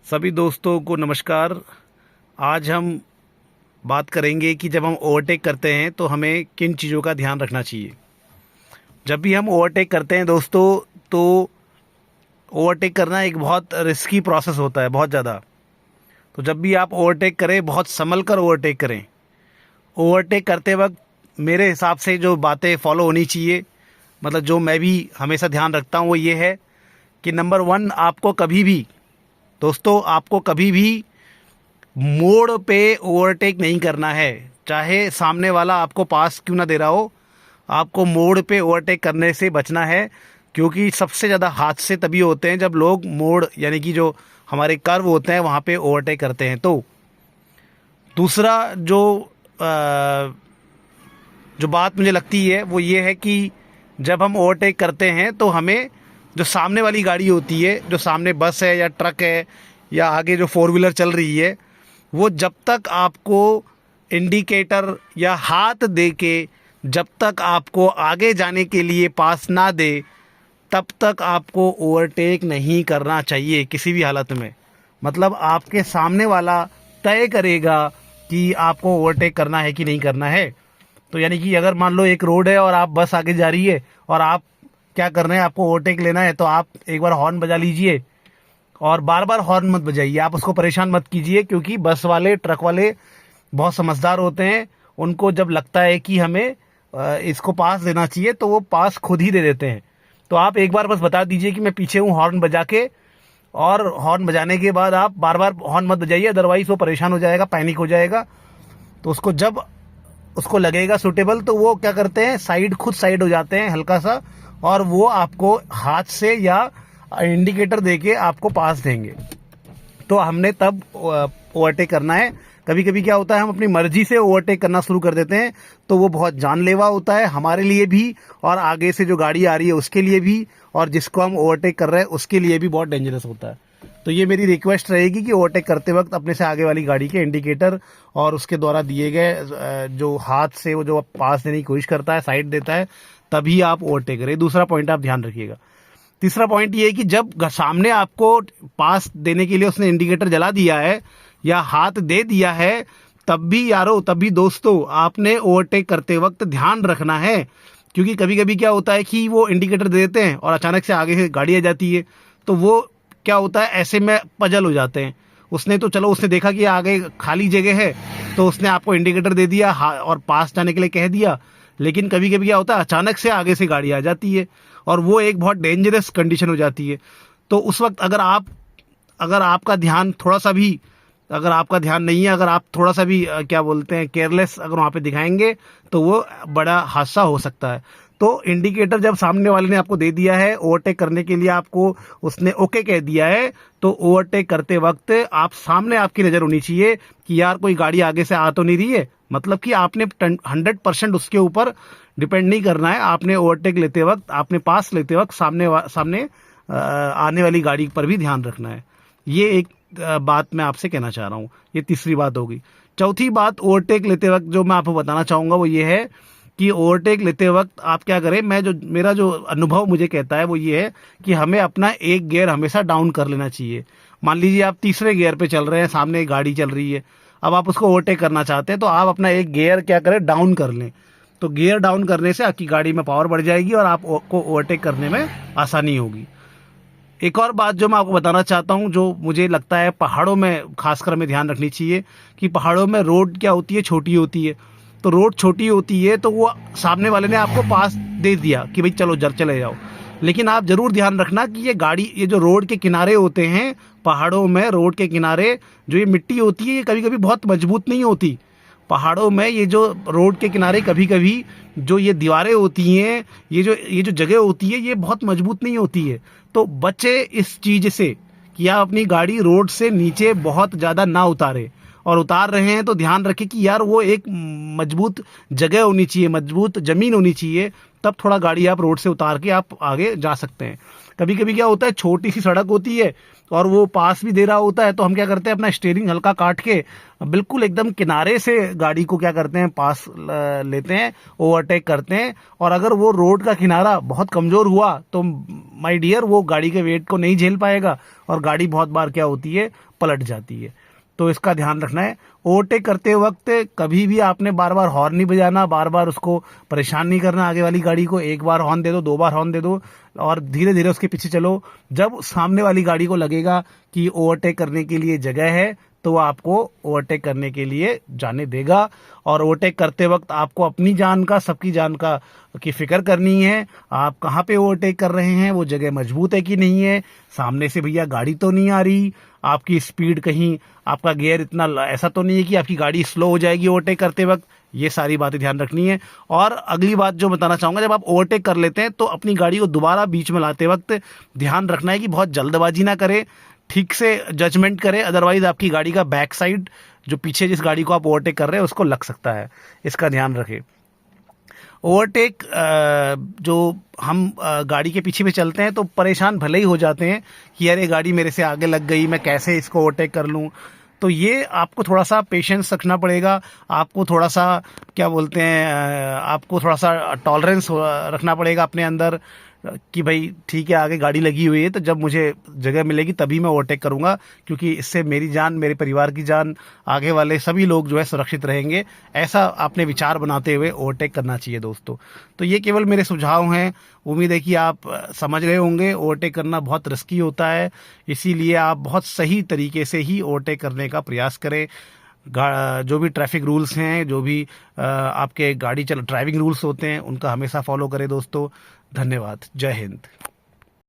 सभी दोस्तों को नमस्कार। आज हम बात करेंगे कि जब हम ओवरटेक करते हैं तो हमें किन चीज़ों का ध्यान रखना चाहिए। जब भी हम ओवरटेक करते हैं दोस्तों, तो ओवरटेक करना एक बहुत रिस्की प्रोसेस होता है, बहुत ज़्यादा। तो जब भी आप ओवरटेक करें, बहुत संभल कर ओवरटेक करें। ओवरटेक करते वक्त मेरे हिसाब से जो बातें फॉलो होनी चाहिए, मतलब जो मैं भी हमेशा ध्यान रखता हूँ, वो ये है कि नंबर 1, आपको कभी भी दोस्तों आपको कभी भी मोड़ पे ओवरटेक नहीं करना है। चाहे सामने वाला आपको पास क्यों ना दे रहा हो, आपको मोड़ पे ओवरटेक करने से बचना है। क्योंकि सबसे ज़्यादा हादसे तभी होते हैं जब लोग मोड़ यानी कि जो हमारे कर्व होते हैं वहाँ पे ओवरटेक करते हैं। तो दूसरा जो बात मुझे लगती है वो ये है कि जब हम ओवरटेक करते हैं तो हमें जो सामने वाली गाड़ी होती है, जो सामने बस है या ट्रक है या आगे जो 4 व्हीलर चल रही है, वो जब तक आपको इंडिकेटर या हाथ दे के जब तक आपको आगे जाने के लिए पास ना दे, तब तक आपको ओवरटेक नहीं करना चाहिए किसी भी हालत में। मतलब आपके सामने वाला तय करेगा कि आपको ओवरटेक करना है कि नहीं करना है। तो यानी कि अगर मान लो एक रोड है और आप बस आगे जा रही है और आप क्या कर रहे हैं, आपको ओवरटेक लेना है, तो आप एक बार हॉर्न बजा लीजिए और बार बार हॉर्न मत बजाइए। आप उसको परेशान मत कीजिए, क्योंकि बस वाले ट्रक वाले बहुत समझदार होते हैं। उनको जब लगता है कि हमें इसको पास देना चाहिए तो वो पास खुद ही दे देते हैं। तो आप एक बार बस बता दीजिए कि मैं पीछे हूँ, हॉर्न बजा के, और हॉर्न बजाने के बाद आप बार बार हॉर्न मत बजाइए, अदरवाइज वो परेशान हो जाएगा, पैनिक हो जाएगा। तो उसको जब उसको लगेगा सूटेबल, तो वो क्या करते हैं, खुद साइड हो जाते हैं हल्का सा, और वो आपको हाथ से या इंडिकेटर देके आपको पास देंगे। तो हमने तब ओवरटेक करना है। कभी कभी क्या होता है, हम अपनी मर्जी से ओवरटेक करना शुरू कर देते हैं, तो वो बहुत जानलेवा होता है हमारे लिए भी, और आगे से जो गाड़ी आ रही है उसके लिए भी, और जिसको हम ओवरटेक कर रहे हैं उसके लिए भी बहुत डेंजरस होता है। तो ये मेरी रिक्वेस्ट रहेगी कि ओवरटेक करते वक्त अपने से आगे वाली गाड़ी के इंडिकेटर और उसके द्वारा दिए गए जो हाथ से वो जो पास देने की कोशिश करता है, साइड देता है, तभी आप ओवरटेक करें। दूसरा पॉइंट आप ध्यान रखिएगा। तीसरा पॉइंट ये है कि जब सामने आपको पास देने के लिए उसने इंडिकेटर जला दिया है या हाथ दे दिया है, तब भी दोस्तों आपने ओवरटेक करते वक्त ध्यान रखना है। क्योंकि कभी कभी क्या होता है कि वो इंडिकेटर दे देते हैं और अचानक से आगे से गाड़ी आ जाती है, तो वो क्या होता है, ऐसे में पजल हो जाते हैं। उसने देखा कि आगे खाली जगह है, तो उसने आपको इंडिकेटर दे दिया और पास जाने के लिए कह दिया। लेकिन कभी कभी क्या होता है, अचानक से आगे से गाड़ी आ जाती है और वो एक बहुत डेंजरस कंडीशन हो जाती है। तो उस वक्त अगर आपका ध्यान थोड़ा सा भी, अगर आपका ध्यान नहीं है, अगर आप थोड़ा सा भी क्या बोलते हैं, केयरलेस अगर वहाँ पे दिखाएंगे, तो वो बड़ा हादसा हो सकता है। तो इंडिकेटर जब सामने वाले ने आपको दे दिया है, ओवरटेक करने के लिए आपको उसने ओके कह दिया है, तो ओवरटेक करते वक्त सामने आपकी नज़र होनी चाहिए कि यार कोई गाड़ी आगे से आ तो नहीं रही है। मतलब कि आपने 100% उसके ऊपर डिपेंड नहीं करना है। आपने ओवरटेक लेते वक्त, आपने पास लेते वक्त सामने आने वाली गाड़ी पर भी ध्यान रखना है। ये एक बात मैं आपसे कहना चाह रहा हूँ। ये तीसरी बात होगी। चौथी बात ओवरटेक लेते वक्त जो मैं आपको बताना चाहूँगा वो ये है कि ओवरटेक लेते वक्त आप क्या करें, मेरा जो अनुभव मुझे कहता है वो ये है कि हमें अपना एक गियर हमेशा डाउन कर लेना चाहिए। मान लीजिए आप तीसरे गियर पे चल रहे हैं, सामने एक गाड़ी चल रही है, अब आप उसको ओवरटेक करना चाहते हैं, तो आप अपना एक गियर क्या करें, डाउन कर लें। तो गियर डाउन करने से आपकी गाड़ी में पावर बढ़ जाएगी और आपको ओवरटेक करने में आसानी होगी। एक और बात जो मैं आपको बताना चाहता हूँ, जो मुझे लगता है पहाड़ों में खासकर हमें ध्यान रखनी चाहिए, कि पहाड़ों में रोड क्या होती है, छोटी होती है। तो रोड छोटी होती है, तो वो सामने वाले ने आपको पास दे दिया कि भाई चलो चले जाओ। लेकिन आप जरूर ध्यान रखना कि ये जो रोड के किनारे होते हैं पहाड़ों में, रोड के किनारे जो ये मिट्टी होती है, ये कभी कभी बहुत मजबूत नहीं होती। पहाड़ों में ये जो रोड के किनारे कभी कभी जो ये दीवारें होती हैं, ये जो जगह होती है, ये बहुत मजबूत नहीं होती है। तो बचे इस चीज़ से कि आप अपनी गाड़ी रोड से नीचे बहुत ज़्यादा ना उतारे, और उतार रहे हैं तो ध्यान रखें कि यार वो एक मजबूत जगह होनी चाहिए, मजबूत ज़मीन होनी चाहिए, तब थोड़ा गाड़ी आप रोड से उतार के आप आगे जा सकते हैं। कभी कभी क्या होता है, छोटी सी सड़क होती है और वो पास भी दे रहा होता है, तो हम क्या करते हैं, अपना स्टीयरिंग हल्का काट के बिल्कुल एकदम किनारे से गाड़ी को क्या करते हैं, पास लेते हैं, ओवरटेक करते हैं। और अगर वो रोड का किनारा बहुत कमजोर हुआ तो माय डियर वो गाड़ी के वेट को नहीं झेल पाएगा और गाड़ी बहुत बार क्या होती है, पलट जाती है। तो इसका ध्यान रखना है। ओवरटेक करते वक्त कभी भी आपने बार बार हॉर्न नहीं बजाना, बार बार उसको परेशान नहीं करना आगे वाली गाड़ी को। एक बार हॉर्न दे दो, 2 बार हॉर्न दे दो और धीरे धीरे उसके पीछे चलो। जब सामने वाली गाड़ी को लगेगा कि ओवरटेक करने के लिए जगह है तो वो आपको ओवरटेक करने के लिए जाने देगा। और ओवरटेक करते वक्त आपको अपनी जान का, सबकी जान का की फिक्र करनी है। आप कहाँ पे ओवरटेक कर रहे हैं, वो जगह मजबूत है कि नहीं है, सामने से भैया गाड़ी तो नहीं आ रही, आपकी स्पीड कहीं, आपका गियर इतना ऐसा तो नहीं है कि आपकी गाड़ी स्लो हो जाएगी ओवरटेक करते वक्त। ये सारी बातें ध्यान रखनी है। और अगली बात जो बताना चाहूँगा, जब आप ओवरटेक कर लेते हैं तो अपनी गाड़ी को दोबारा बीच में लाते वक्त ध्यान रखना है कि बहुत जल्दबाजी ना करें, ठीक से जजमेंट करें, अदरवाइज आपकी गाड़ी का बैक साइड, जो पीछे जिस गाड़ी को आप ओवरटेक कर रहे हैं, उसको लग सकता है। इसका ध्यान रखें। ओवरटेक जो हम गाड़ी के पीछे में चलते हैं तो परेशान भले ही हो जाते हैं कि यार ये गाड़ी मेरे से आगे लग गई, मैं कैसे इसको ओवरटेक कर लूँ। तो ये आपको थोड़ा सा पेशेंस रखना पड़ेगा, आपको थोड़ा सा क्या बोलते हैं, आपको थोड़ा सा टॉलरेंस रखना पड़ेगा अपने अंदर कि भाई ठीक है, आगे गाड़ी लगी हुई है तो जब मुझे जगह मिलेगी तभी मैं ओवरटेक करूंगा, क्योंकि इससे मेरी जान, मेरे परिवार की जान, आगे वाले सभी लोग जो है सुरक्षित रहेंगे। ऐसा आपने विचार बनाते हुए ओवरटेक करना चाहिए दोस्तों। तो ये केवल मेरे सुझाव हैं। उम्मीद है कि आप समझ गए होंगे। ओवरटेक करना बहुत रिस्की होता है, इसीलिए आप बहुत सही तरीके से ही ओवरटेक करने का प्रयास करें। जो भी ट्रैफिक रूल्स हैं, जो भी आपके ड्राइविंग रूल्स होते हैं, उनका हमेशा फॉलो करें दोस्तों। धन्यवाद। जय हिंद।